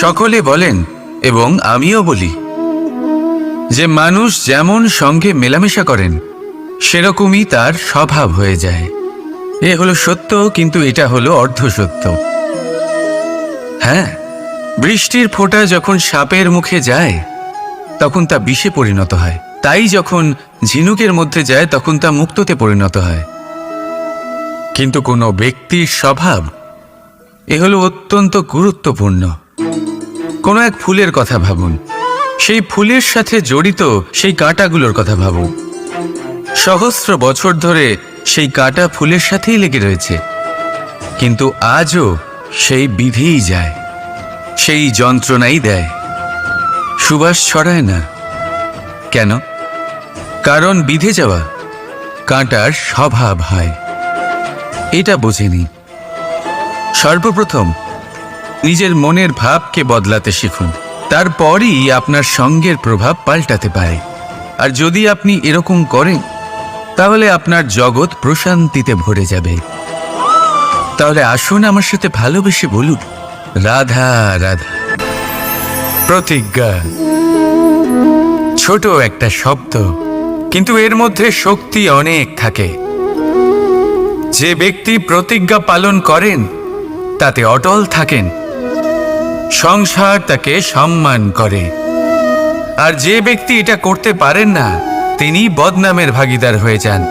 সকলে বলেন এবং আমিও বলি যে মানুষ যেমন সঙ্গে মেলামেশা করেন সেরকমই তার স্বভাব হয়ে যায়। এ হলো সত্য, কিন্তু এটা হলো অর্ধসত্য। হ্যাঁ, বৃষ্টির ফোঁটা যখন সাপের মুখে যায় তখন তা বিষে পরিণত হয়, তাই যখন ঝিনুকের মধ্যে যায় তখন তা মুক্তোতে পরিণত হয়। কিন্তু কোনো ব্যক্তির স্বভাব এ হলো অত্যন্ত গুরুত্বপূর্ণ। কোনো এক ফুলের কথা ভাবুন, সেই ফুলের সাথে জড়িত সেই কাঁটাগুলোর কথা ভাবুন। সহস্র বছর ধরে সেই কাঁটা ফুলের সাথেই লেগে রয়েছে, কিন্তু আজও সেই বিধেই যায়, সেই যন্ত্রণাই দেয়, সুবাস ছড়ায় না। কেন? কারণ বিধে যাওয়া কাঁটার স্বভাব হয়। এটা বোঝেনি। সর্বপ্রথম নিজের মনের ভাবকে বদলাতে শিখুন, তারপরই আপনার সঙ্গের প্রভাব পাল্টাতে পারে। আর যদি আপনি এরকম করেন তাহলে আপনার জগৎ প্রশান্তিতে ভরে যাবে। তাহলে আসুন আমার সাথে ভালোবেসে বলুন, রাধা রাধা। প্রতিজ্ঞা ছোট একটা শব্দ, কিন্তু এর মধ্যে শক্তি অনেক থাকে। যে ব্যক্তি প্রতিজ্ঞা পালন করেন তাতে অটল থাকেন, সংসার তাকে সম্মান করে। আর যে ব্যক্তি এটা করতে পারেন না তিনি বদনামের ভাগীদার হয়ে যান।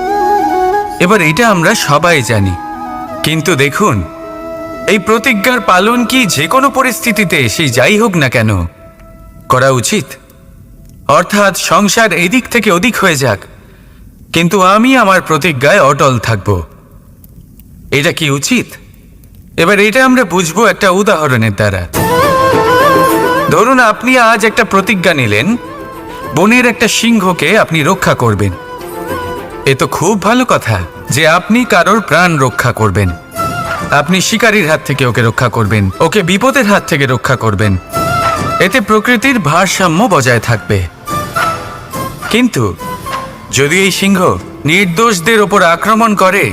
এবার এটা আমরা সবাই জানি, কিন্তু দেখুন এই প্রতিজ্ঞার পালন কি যে কোনো পরিস্থিতিতে সেই যাই হোক না কেন করা উচিত? অর্থাৎ সংসার এদিক থেকে ওদিক হয়ে যাক, কিন্তু আমি আমার প্রতিজ্ঞায় অটল থাকব, এটা কি উচিত? এবার এটা আমরা বুঝবো একটা উদাহরণের দ্বারা। ধরুন আপনি আজ একটা প্রতিজ্ঞা নিলেন, বনের একটা সিংহকে আপনি রক্ষা করবেন। এ তো খুব ভালো কথা যে আপনি কারোর প্রাণ রক্ষা করবেন। আপনি শিকারীর হাত থেকে ওকে রক্ষা করবেন, ওকে বিপদের হাত থেকে রক্ষা করবেন। এতে প্রকৃতির ভারসাম্য বজায় থাকবে। কিন্তু যদি এই সিংহ নির্দোষদের ওপর আক্রমণ করে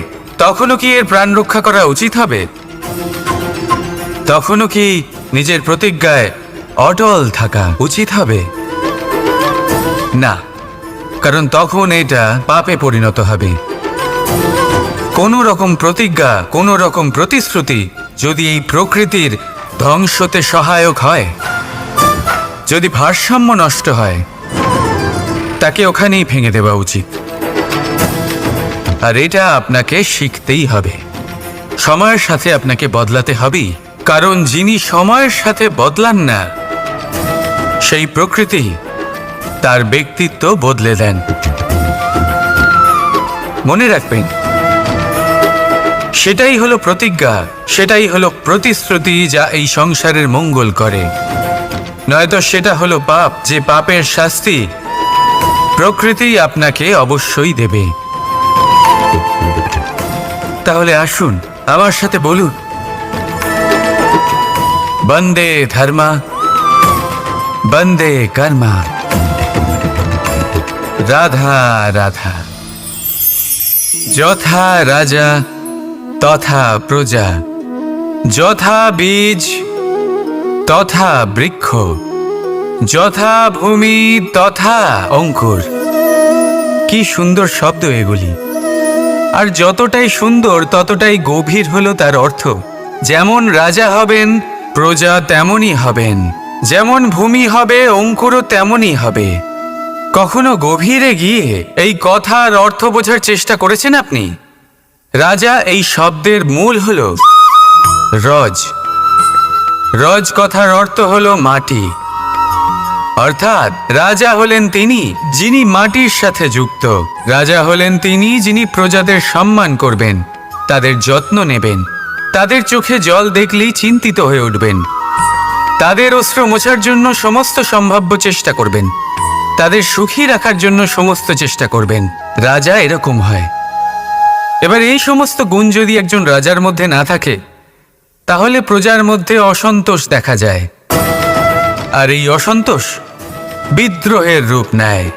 তখনও কি এর প্রাণ রক্ষা করা উচিত হবে? তখনও কি নিজের প্রতিজ্ঞায় অটল থাকা উচিত হবে? না, কারণ তখন এটা পাপে পরিণত হবে। কোনো রকম প্রতিজ্ঞা, কোনো রকম প্রতিশ্রুতি যদি এই প্রকৃতির ধ্বংসতে সহায়ক হয়, যদি ভারসাম্য নষ্ট হয়, তাকে ওখানেই ভেঙে দেওয়া উচিত। আর এটা আপনাকে শিখতেই হবে, সময়ের সাথে আপনাকে বদলাতে হবেই। কারণ যিনি সময়ের সাথে বদলান না সেই প্রকৃতি তার ব্যক্তিত্ব বদলে দেন। মনে রাখবেন, সেটাই হলো প্রতিজ্ঞা, সেটাই হলো প্রতিশ্রুতি যা এই সংসারের মঙ্গল করে। নয়তো সেটা হলো পাপ, যে পাপের শাস্তি প্রকৃতি আপনাকে অবশ্যই দেবে। তাহলে আসুন আমার সাথে বলুন, বন্দে ধর্মা বন্দে কর্মা, রাধা রাধা। যথা রাজা তথা প্রজা, যথা বীজ তথা বৃক্ষ, যথা ভূমি তথা অঙ্কুর। কি সুন্দর শব্দ এগুলি! আর যতটাই সুন্দর ততটাই গভীর হলো তার অর্থ। যেমন রাজা হবেন প্রজা তেমনই হবেন, যেমন ভূমি হবে অঙ্কুরও তেমনই হবে। কখনো গভীরে গিয়ে এই কথার অর্থ বোঝার চেষ্টা করেছেন আপনি? রাজা এই শব্দের মূল হলো রজ। রজ কথার অর্থ হলো মাটি। অর্থাৎ রাজা হলেন তিনি যিনি মাটির সাথে যুক্ত। রাজা হলেন তিনি যিনি প্রজাদের সম্মান করবেন, তাদের যত্ন নেবেন, তাদের চোখে জল দেখলেই চিন্তিত হয়ে উঠবেন, তাদের অশ্রু মোছার জন্য সমস্ত সম্ভাব্য চেষ্টা করবেন, তাদের সুখী রাখার জন্য সমস্ত চেষ্টা করবেন। রাজা এরকম হয়। এবার এই সমস্ত গুণ যদি একজন রাজার মধ্যে না থাকে তাহলে প্রজার মধ্যে অসন্তোষ দেখা যায়। আর এই অসন্তোষ বিদ্রোহের রূপ নেয়।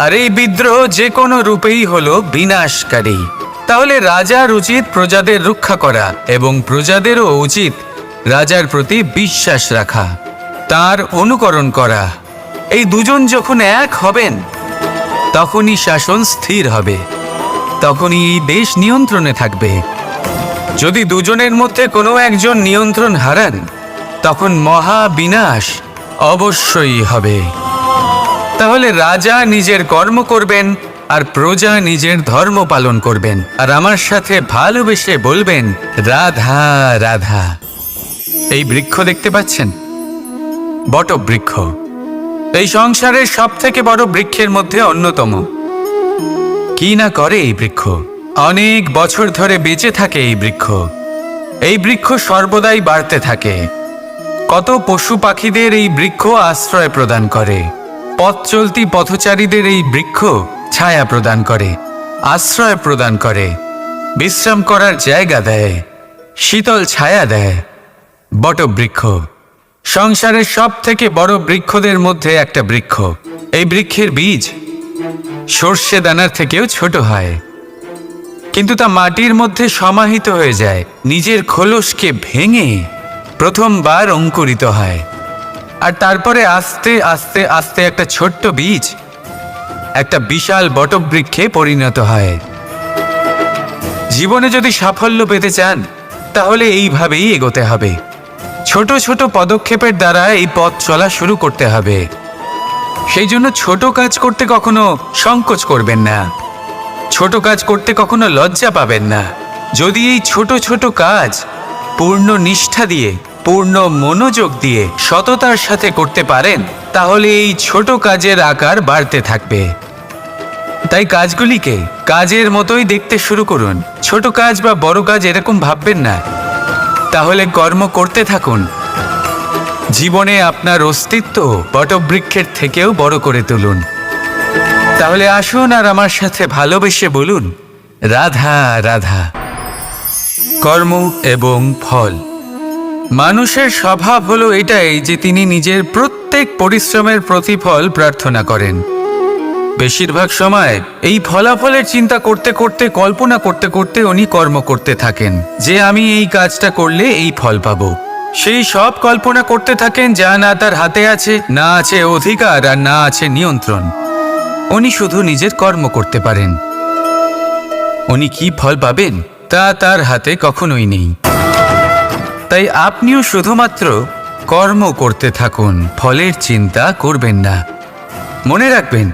আর এই বিদ্রোহ যে কোনো রূপেই হলো বিনাশকারী। তাহলে রাজার উচিত প্রজাদের রক্ষা করা এবং প্রজাদেরও উচিত রাজার প্রতি বিশ্বাস রাখা। তার অনুকরণ করা। এই দুজন যখন এক হবেন তখনই শাসন স্থির হবে, তখনই এই দেশ নিয়ন্ত্রণে থাকবে। যদি দুজনের মধ্যে কোনো একজন নিয়ন্ত্রণ হারান তখন মহা বিনাশ অবশ্যই হবে। তাহলে রাজা নিজের কর্ম করবেন আর প্রজা নিজের ধর্ম পালন করবেন, আর আমার সাথে ভালোবেসে বলবেন রাধা রাধা। এই বৃক্ষ দেখতে পাচ্ছেন, বটবৃক্ষ। এই সংসারের সব থেকে বড় বৃক্ষের মধ্যে অন্যতম। কি না করে এই বৃক্ষ, অনেক বছর ধরে বেঁচে থাকে এই বৃক্ষ। এই বৃক্ষ সর্বদাই বাড়তে থাকে। কত পশু পাখিদের এই বৃক্ষ আশ্রয় প্রদান করে। পথ চলতি পথচারীদের এই বৃক্ষ ছায়া প্রদান করে, আশ্রয় প্রদান করে, বিশ্রাম করার জায়গা দেয়, শীতল ছায়া দেয়। বটবৃক্ষ সংসারের সব থেকে বড় বৃক্ষদের মধ্যে একটা বৃক্ষ। এই বৃক্ষের বীজ সর্ষে দানার থেকেও ছোট হয়, কিন্তু তা মাটির মধ্যে সমাহিত হয়ে যায়, নিজের খোলসকে ভেঙে প্রথমবার অঙ্কুরিত হয়, আর তারপরে আস্তে আস্তে আস্তে একটা ছোট্ট বীজ একটা বিশাল বটবৃক্ষে পরিণত হয়। জীবনে যদি সাফল্য পেতে চান তাহলে এইভাবেই এগোতে হবে। ছোট ছোট পদক্ষেপের দ্বারা এই পথ চলা শুরু করতে হবে। সেই জন্য ছোট কাজ করতে কখনো সংকোচ করবেন না, ছোট কাজ করতে কখনো লজ্জা পাবেন না। যদি এই ছোট ছোট কাজ পূর্ণ নিষ্ঠা দিয়ে, পূর্ণ মনোযোগ দিয়ে, সততার সাথে করতে পারেন তাহলে এই ছোট কাজের আকার বাড়তে থাকবে। তাই কাজগুলিকে কাজের মতোই দেখতে শুরু করুন। ছোট কাজ বা বড় কাজ এরকম ভাববেন না। তাহলে কর্ম করতে থাকুন। জীবনে আপনার অস্তিত্ব বটবৃক্ষের থেকেও বড় করে তুলুন। তাহলে আসুন আর আমার সাথে ভালোবেসে বলুন রাধা রাধা। কর্ম এবং ফল। মানুষের স্বভাব হলো এটাই যে তিনি নিজের প্রত্যেক পরিশ্রমের প্রতিফল প্রার্থনা করেন। বেশিরভাগ সময় এই ফলাফলের চিন্তা করতে করতে, কল্পনা করতে করতে উনি কর্ম করতে থাকেন যে আমি এই কাজটা করলে এই ফল পাবো। সেই সব কল্পনা করতে থাকেন যা না তার হাতে আছে, না আছে অধিকার, আর না আছে নিয়ন্ত্রণ। উনি শুধু নিজের কর্ম করতে পারেন। উনি কি ফল পাবেন তা তার হাতে কখনোই নেই। তাই আপনিও শুধুমাত্র কর্ম করতে থাকুন, ফলের চিন্তা করবেন না। মনে রাখবেন,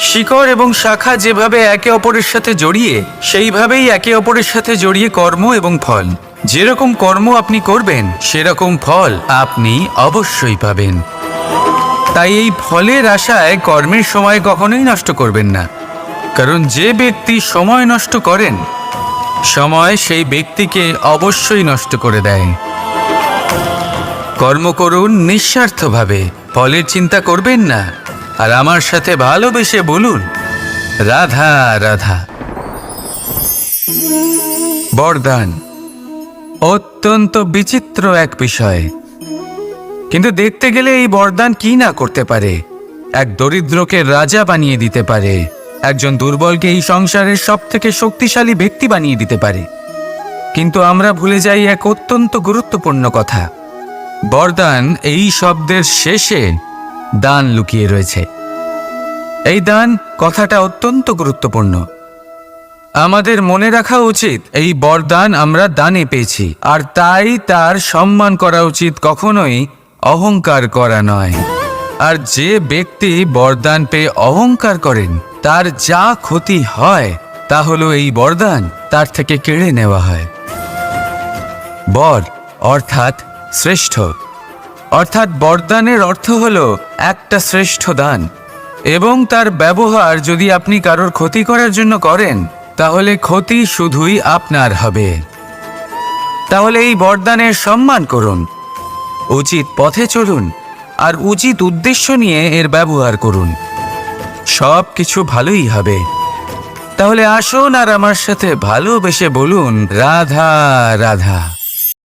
শিকড় এবং শাখা যেভাবে একে অপরের সাথে জড়িয়ে, সেইভাবেই একে অপরের সাথে জড়িয়ে কর্ম এবং ফল। যেরকম কর্ম আপনি করবেন সেরকম ফল আপনি অবশ্যই পাবেন। তাই এই ফলের আশায় কর্মের সময় কখনোই নষ্ট করবেন না, কারণ যে ব্যক্তি সময় নষ্ট করেন, সময় সেই ব্যক্তিকে অবশ্যই নষ্ট করে দেয়। কর্ম করুন নিঃস্বার্থভাবে, ফলের চিন্তা করবেন না, আর আমার সাথে ভালোবেসে বলুন রাধা রাধা। বরদান অত্যন্ত বিচিত্র এক বিষয়, কিন্তু দেখতে গেলে এই বরদান কি না করতে পারে। এক দরিদ্রকে রাজা বানিয়ে দিতে পারে, একজন দুর্বলকে এই সংসারের সব থেকে শক্তিশালী ব্যক্তি বানিয়ে দিতে পারে। কিন্তু আমরা ভুলে যাই এক অত্যন্ত গুরুত্বপূর্ণ কথা। বরদান এই শব্দের শেষে দান লুকিয়ে রয়েছে। এই দান কথাটা অত্যন্ত গুরুত্বপূর্ণ। আমাদের মনে রাখা উচিত এই বরদান আমরা দানে পেয়েছি, আর তাই তার সম্মান করা উচিত, কখনোই অহংকার করা নয়। আর যে ব্যক্তি বরদান পেয়ে অহংকার করেন তার যা ক্ষতি হয় তা হলো এই বরদান তার থেকে কেড়ে নেওয়া হয়। বর অর্থাৎ শ্রেষ্ঠ, অর্থাৎ বরদানের অর্থ হলো একটা শ্রেষ্ঠ দান, এবং তার ব্যবহার যদি আপনি কারোর ক্ষতি করার জন্য করেন তাহলে ক্ষতি শুধুই আপনার হবে। তাহলে এই বরদানের সম্মান করুন, উচিত পথে চলুন, আর উচিত উদ্দেশ্য নিয়ে এর ব্যবহার করুন। সব কিছু ভালোই হবে। তাহলে আসুন আর আমার সাথে ভালোবেসে বলুন রাধা রাধা।